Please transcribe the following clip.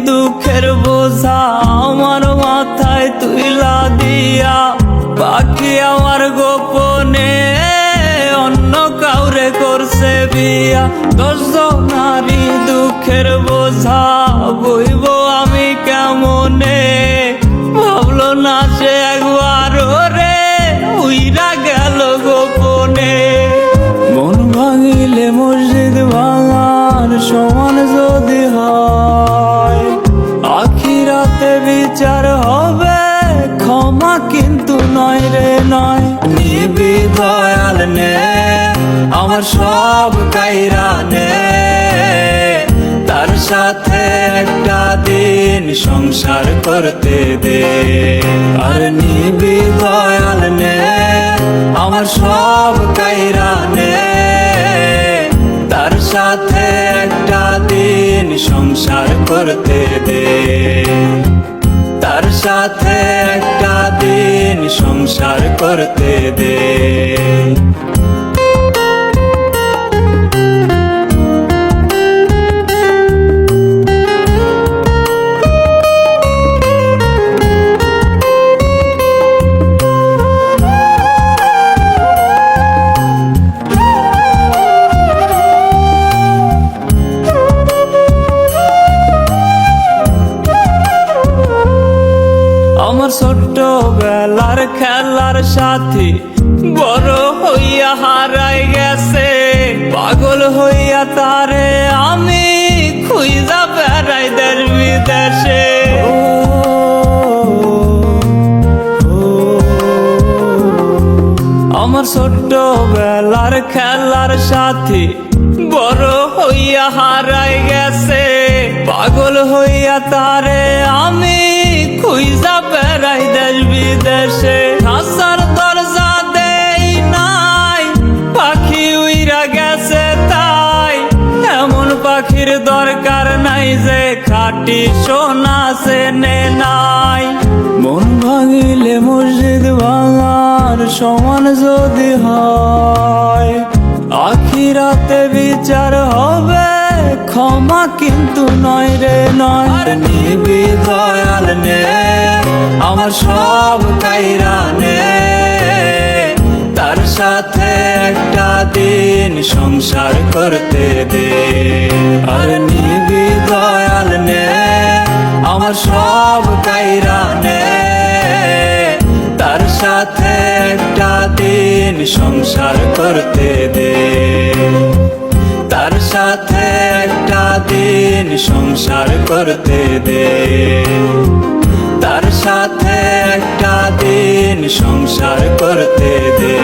দুঃখের বোঝা আমার মাথায় তুইলা দিয়া, বাকি আমার গোপনে অন্য কাউরে করছে বিয়া। 10 জনারই দুঃখের বোঝা বইব আমি কেমনে, ভাবলো না সে একবারও রে উইরা গেল গোপনে। মন ভাঙিলে মসজিদ ভাঙার সমান যদি হয়, আখিরাতে বিচার হবে ক্ষমা কিন্তু নয় রে নয়। নিবি দয়াল নে আমার সব কাইরা নে, তার সাথে একটা দিন সংসার করতে দে। আর নিবি দয়াল নে আমার সব কাইরা নে, তার সাথে একটা দিন সংসার করতে দে। তার সাথে একটা দিন সংসার করতে দে। আমার ছোট্ট বেলার খেলার সাথী বড় হইয়া হারাই গেছে, পাগল হইয়া তারে আমি খুঁজা বেড়াই দেশ বিদেশে। আমার ছোট্ট বেলার খেলার সাথী বড় হইয়া হারাই গেছে, পাগল হইয়া তারে আমি খুঁজা বেড়াই দেশ বিদেশে। আসার দরজা দেই নাই পাখি উইরা গেছে তাই, এমন পাখির দরকার নাই যে খাঁটি সোনা চেনে নাই। মন ভাঙিলে মসজিদ ভাঙার সমান যদি হয়, আখিরাতে বিচার হবে ক্ষমা কিন্তু নয় রে নয়। আর নিবি দয়াল নে আমার সব কাইরা নে, তার সাথে একটা দিন সংসার করতে দে। আর নিবি দয়াল নে আমার সব কাইরা নে, তার সাথে একটা দিন সংসার করতে দে। তার সাথে একটা দিন সংসার করতে দে। তার সাথে একটা দিন সংসার করতে দে।